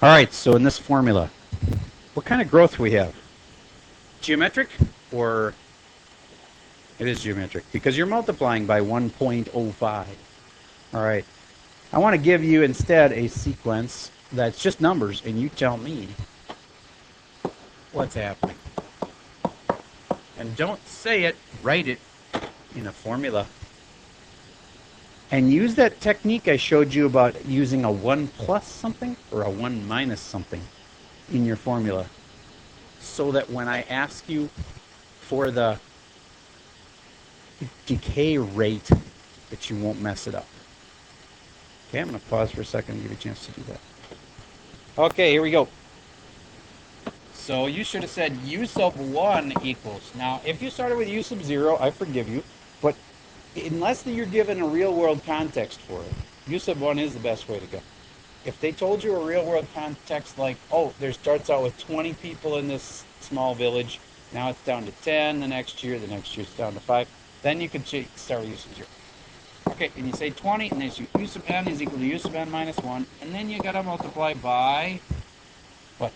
All right, so in this formula, what kind of growth we have? Geometric or it is geometric because you're multiplying by 1.05. All right. I want to give you instead a sequence that's just numbers, and you tell me what's happening. And don't say it, write it in a formula. And use that technique I showed you about using a 1 plus something or a 1 minus something in your formula so that when I ask you for the decay rate that you won't mess it up. Okay, I'm going to pause for a second and give you a chance to do that. Okay, here we go. So you should have said u sub 1 equals. Now, if you started with u sub 0, I forgive you. But unless you're given a real-world context for it, u sub 1 is the best way to go. If they told you a real-world context like, oh, there starts out with 20 people in this small village, now it's down to 10 the next year it's down to 5, then you could start with u sub 0. Okay, and you say 20, and then u sub n is equal to u sub n minus 1, and then you got to multiply by, what?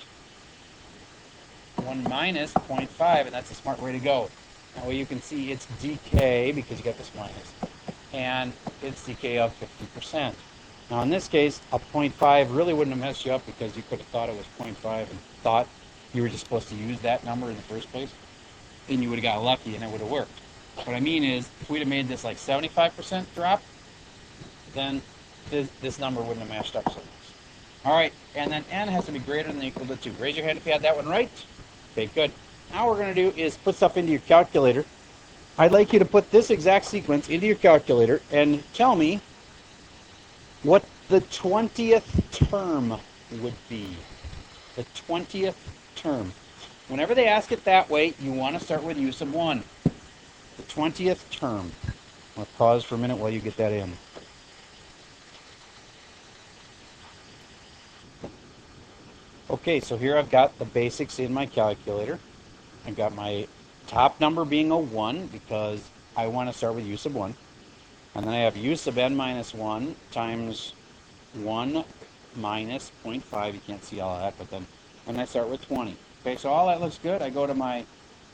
1 minus 0.5, and that's a smart way to go. That way you can see its decay, because you got this minus, and its decay of 50%. Now in this case, a 0.5 really wouldn't have messed you up because you could have thought it was 0.5 and thought you were just supposed to use that number in the first place, then you would have got lucky and it would have worked. What I mean is, if we'd have made this like 75% drop, then this number wouldn't have matched up so much. All right, and then n has to be greater than or equal to 2. Raise your hand if you had that one right. Okay, good. Now what we're going to do is put stuff into your calculator. I'd like you to put this exact sequence into your calculator and tell me what the 20th term would be. The 20th term. Whenever they ask it that way, you want to start with u sub 1. The 20th term. I'll pause for a minute while you get that in. Okay, so here I've got the basics in my calculator. I've got my top number being a 1 because I want to start with u sub 1. And then I have u sub n minus 1 times 1 minus 0.5. You can't see all that, but then and I start with 20. Okay, so all that looks good. I go to my,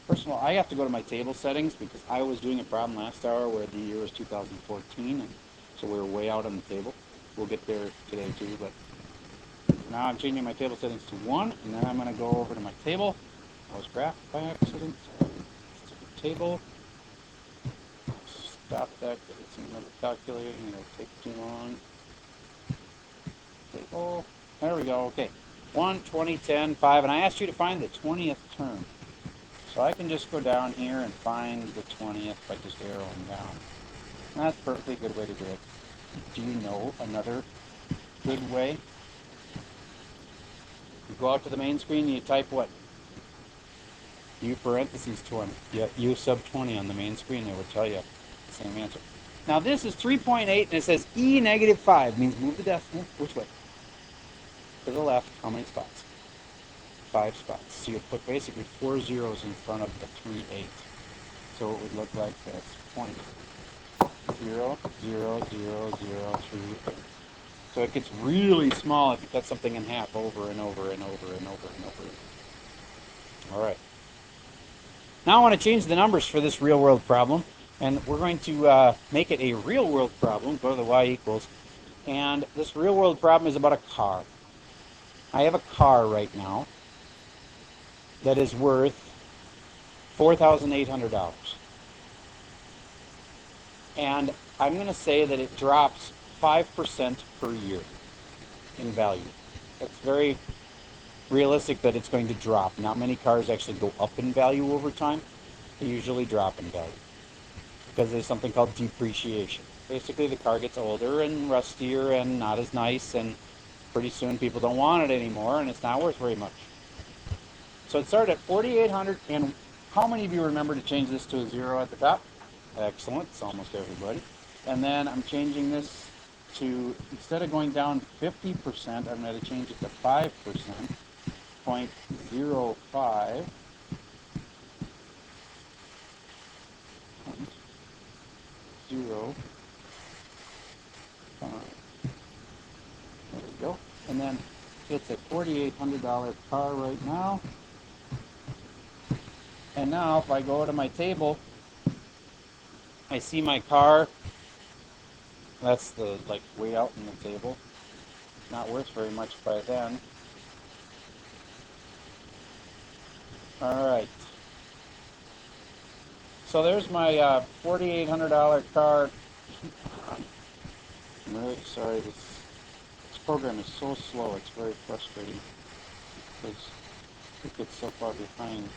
first of all, I have to go to my table settings because I was doing a problem last hour where the year was 2014, and so we were way out on the table. We'll get there today too, but now I'm changing my table settings to 1, and then I'm going to go over to my table. I was graphed by accident. Table. Stop that because it's another calculator and it'll take too long. Table. There we go. Okay. 1, 20, 10, 5, and I asked you to find the 20th term. So I can just go down here and find the 20th by just arrowing down. And that's a perfectly good way to do it. Do you know another good way? You go out to the main screen and you type what? U parentheses 20. Yeah, U sub 20 on the main screen. They will tell you the same answer. Now this is 3.8 and it says E negative 5. Means move the decimal. Which way? To the left. How many spots? 5 spots. So you put basically 4 zeros in front of the 3.8. So it would look like this. 20. 0, 0, 0, 0, 3, 8. So it gets really small if you cut something in half over and over and over and over and over. All right. Now I want to change the numbers for this real-world problem, and we're going to make it a real-world problem. Go to the y equals, and this real-world problem is about a car. I have a car right now that is worth $4,800, and I'm going to say that it drops 5% per year in value. That's very realistic that it's going to drop. Not many cars actually go up in value over time. They usually drop in value because there's something called depreciation. Basically, the car gets older and rustier and not as nice, and pretty soon people don't want it anymore, and it's not worth very much. So it started at $4,800, and how many of you remember to change this to a 0 at the top? Excellent, it's almost everybody. And then I'm changing this to, instead of going down 50%, I'm going to change it to 5%. 0.05 0.05. There we go. And then It's a $4,800 car right now. And now if I go to my table, I see my car. That's the like way out in the table. Not worth very much by then. All right. So there's my $4,800 car. I'm really sorry. This program is so slow. It's very frustrating because it gets so far behind.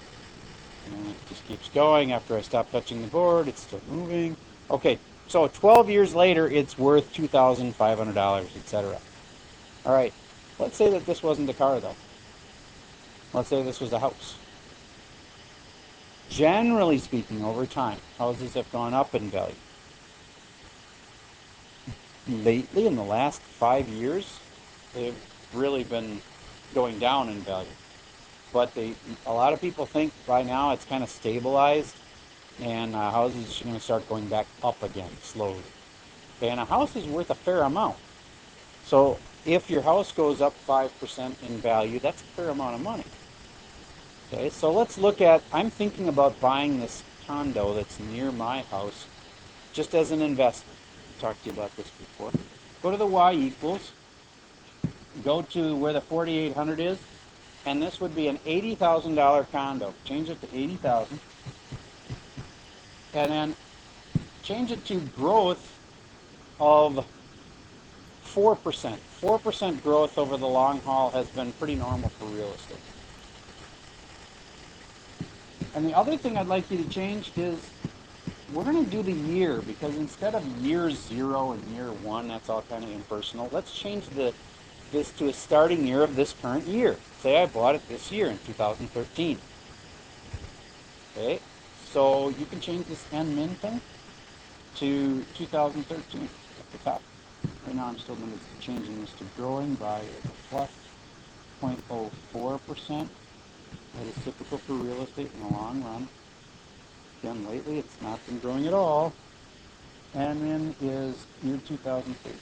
And it just keeps going. After I stop touching the board, it's still moving. Okay, so 12 years later, it's worth $2,500, etc. All right, let's say that this wasn't a car, though. Let's say this was a house. Generally speaking, over time, houses have gone up in value. Lately, in the last 5 years, they've really been going down in value. But a lot of people think by now it's kind of stabilized, and houses are going to start going back up again slowly. Okay, and a house is worth a fair amount. So if your house goes up 5% in value, that's a fair amount of money. Okay, so let's look at, I'm thinking about buying this condo that's near my house just as an investment. I've talked to you about this before. Go to the Y equals, go to where the 4,800 is, and this would be an $80,000 condo. Change it to 80,000. And then change it to growth of 4%. 4% growth over the long haul has been pretty normal for real estate. And the other thing I'd like you to change is we're going to do the year, because instead of year 0 and year 1, that's all kind of impersonal. Let's change this to a starting year of this current year. Say I bought it this year in 2013. Okay, so you can change this N-min thing to 2013 at the top. Right now I'm still going to be changing this to growing by plus 0.04%. That is typical for real estate in the long run. Again, lately it's not been growing at all. And then is year 2013.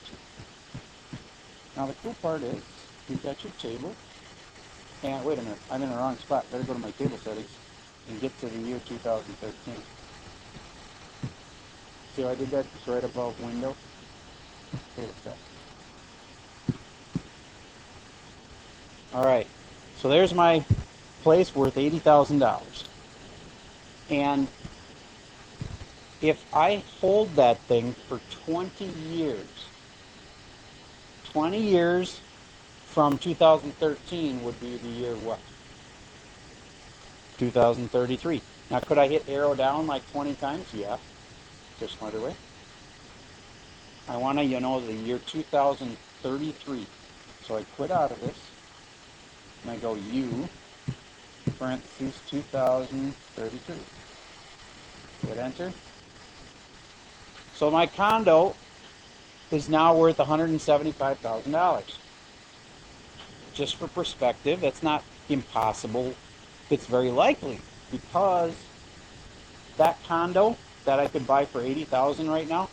Now the cool part is, you've got your table. And wait a minute, I'm in the wrong spot. Better go to my table settings and get to the year 2013. See how I did that? It's right above window. Table set. All right, so there's my place worth $80,000. And if I hold that thing for 20 years, 20 years from 2013 would be the year what? 2033. Now, could I hit arrow down like 20 times? Yeah. Is there a smarter way? I want to, the year 2033. So I quit out of this, and I go U, parentheses, 2033. Hit enter. So my condo is now worth $175,000. Just for perspective, that's not impossible. It's very likely, because that condo that I could buy for $80,000 right now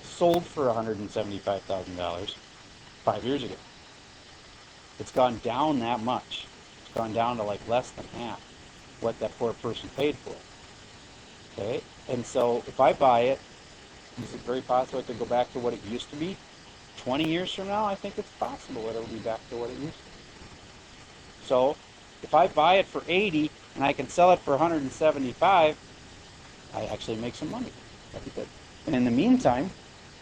sold for $175,000 5 years ago. It's gone down that much. It's gone down to like less than half what that poor person paid for it. Okay, and so if I buy it, is it very possible it could go back to what it used to be? 20 years from now, I think it's possible that it'll be back to what it used to be. So if I buy it for 80 and I can sell it for 175, I actually make some money. That'd be good. And in the meantime,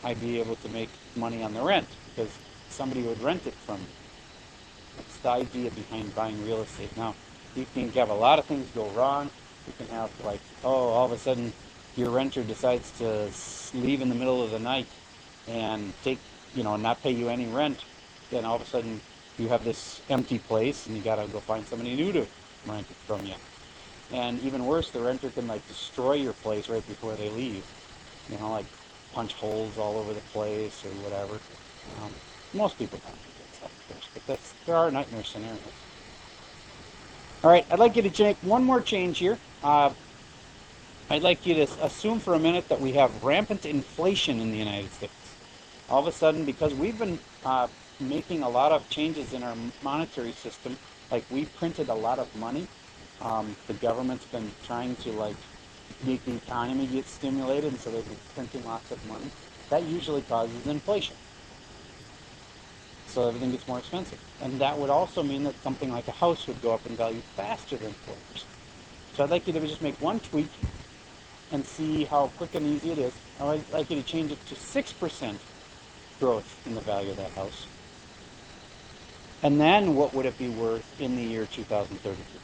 I'd be able to make money on the rent, because somebody would rent it from me. That's the idea behind buying real estate. Now, you can have a lot of things go wrong. You can have like, all of a sudden your renter decides to leave in the middle of the night and take, not pay you any rent. Then all of a sudden you have this empty place and you got to go find somebody new to rent it from you. And even worse, the renter can like destroy your place right before they leave. Like punch holes all over the place or whatever. Most people don't do that stuff, of course, but there are nightmare scenarios. All right, I'd like you to make one more change here. I'd like you to assume for a minute that we have rampant inflation in the United States. All of a sudden, because we've been making a lot of changes in our monetary system. Like we printed a lot of money. The government's been trying to like make the economy get stimulated, and so they've been printing lots of money. That usually causes inflation. So everything gets more expensive. And that would also mean that something like a house would go up in value faster than 4%. So I'd like you to just make one tweak and see how quick and easy it is. I'd like you to change it to 6% growth in the value of that house. And then what would it be worth in the year 2032?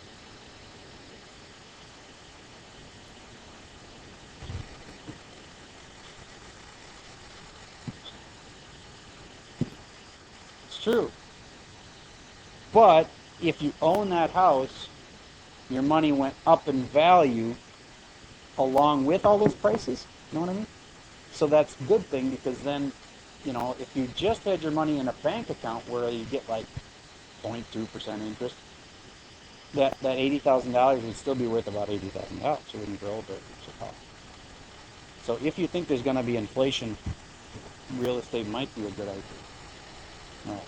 It's true. But if you own that house, your money went up in value along with all those prices. You know what I mean? So that's a good thing, because then, if you just had your money in a bank account where you get like 0.2% interest, that $80,000 would still be worth about $80,000. It wouldn't grow very much at all. So if you think there's going to be inflation, real estate might be a good idea. All right.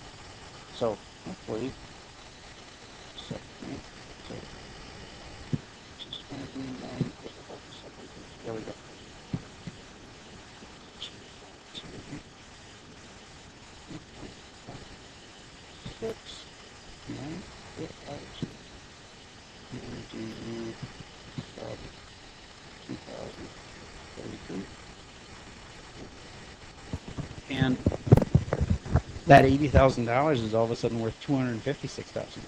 So hopefully, there we go. Six, nine, 2033. And that $80,000 is all of a sudden worth $256,000.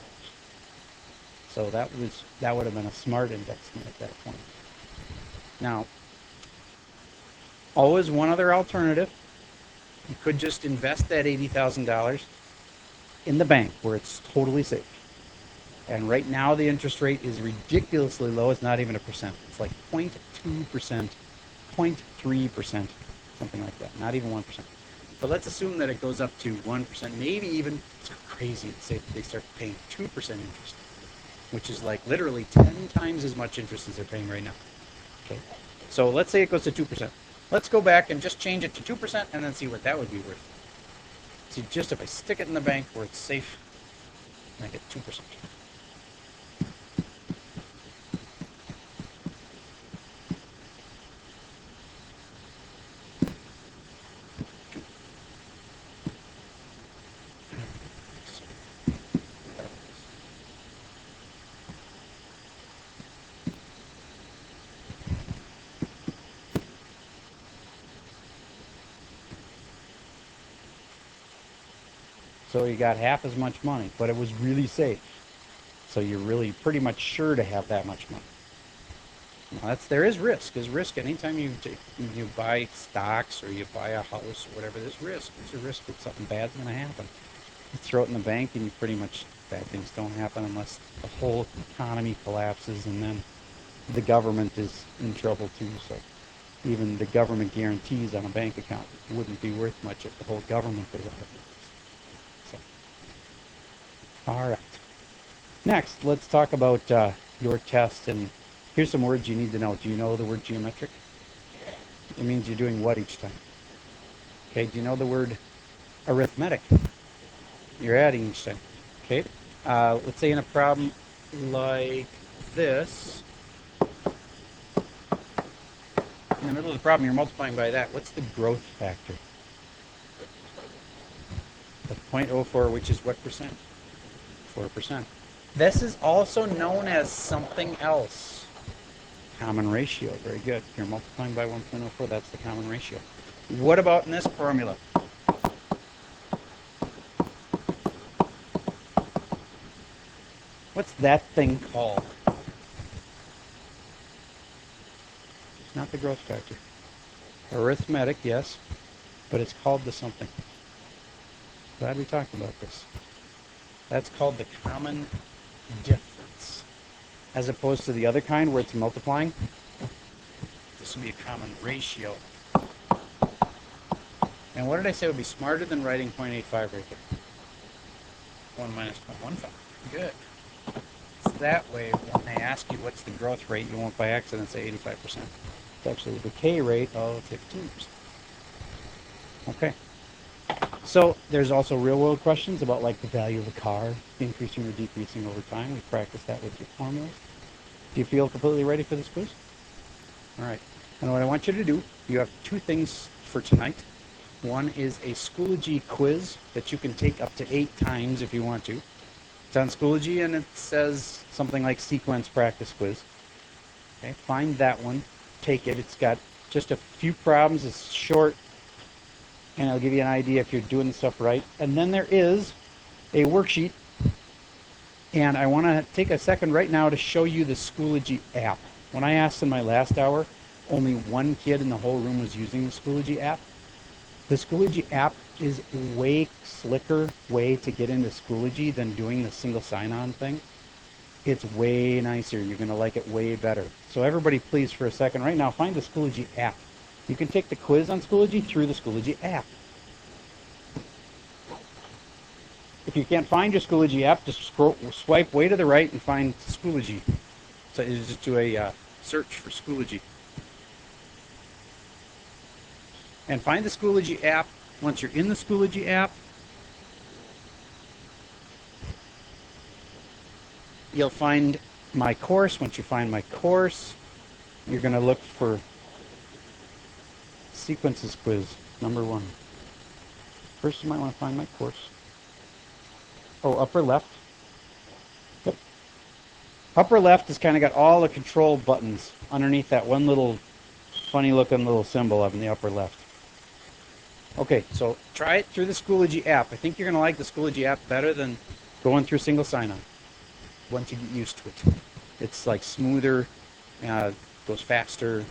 So that would have been a smart investment at that point. Now, always one other alternative. You could just invest that $80,000 in the bank where it's totally safe. And right now the interest rate is ridiculously low. It's not even a percent. It's like 0.2%, 0.3%, something like that. Not even 1%. But let's assume that it goes up to 1%, maybe even, it's crazy to say that they start paying 2% interest, which is like literally 10 times as much interest as they're paying right now. Okay. So let's say it goes to 2%. Let's go back and just change it to 2% and then see what that would be worth. See, just if I stick it in the bank where it's safe, I get 2%. So you got half as much money, but it was really safe. So you're really pretty much sure to have that much money. Now there is risk. There's risk anytime you buy stocks or you buy a house or whatever. There's risk. There's a risk that something bad's going to happen. You throw it in the bank and you pretty much, bad things don't happen unless the whole economy collapses, and then the government is in trouble too. So even the government guarantees on a bank account wouldn't be worth much if the whole government goes out of business. All right. Next, let's talk about your test. And here's some words you need to know. Do you know the word geometric? It means you're doing what each time? Okay. Do you know the word arithmetic? You're adding each time. Okay. Let's say in a problem like this, in the middle of the problem, you're multiplying by that. What's the growth factor? The 0.04, which is what percent? 4%. This is also known as something else. Common ratio. Very good. If you're multiplying by 1.04, that's the common ratio. What about in this formula? What's that thing called? It's not the growth factor. Arithmetic, yes, but it's called the something. Glad we talked about this. That's called the common difference. As opposed to the other kind where it's multiplying. This would be a common ratio. And what did I say would be smarter than writing 0.85 right there? 1 minus 0.15. Good. So that way, when they ask you what's the growth rate, you won't by accident say 85%. It's actually the decay rate of 15%. Okay. So there's also real world questions about like the value of a car increasing or decreasing over time. We practice that with your formulas. Do you feel completely ready for this quiz? All right. And what I want you to do, you have two things for tonight. One is a Schoology quiz that you can take up to 8 times if you want to. It's on Schoology and it says something like sequence practice quiz. Okay, find that one, take it. It's got just a few problems. It's short, and it'll give you an idea if you're doing the stuff right. And then there is a worksheet, and I want to take a second right now to show you the Schoology app. When I asked in my last hour, only one kid in the whole room was using the Schoology app. The Schoology app is a way slicker way to get into Schoology than doing the single sign-on thing. It's way nicer. You're going to like it way better. So everybody please for a second right now find the Schoology app. You can take the quiz on Schoology through the Schoology app. If you can't find your Schoology app, just swipe way to the right and find Schoology. So you just do a search for Schoology. And find the Schoology app. Once you're in the Schoology app, you'll find my course. Once you find my course, you're going to look for sequences quiz, number 1. First, you might want to find my course. Oh, upper left. Yep. Upper left has kind of got all the control buttons underneath that one little funny looking little symbol up in the upper left. Okay, so try it through the Schoology app. I think you're going to like the Schoology app better than going through single sign-on once you get used to it. It's like smoother, goes faster.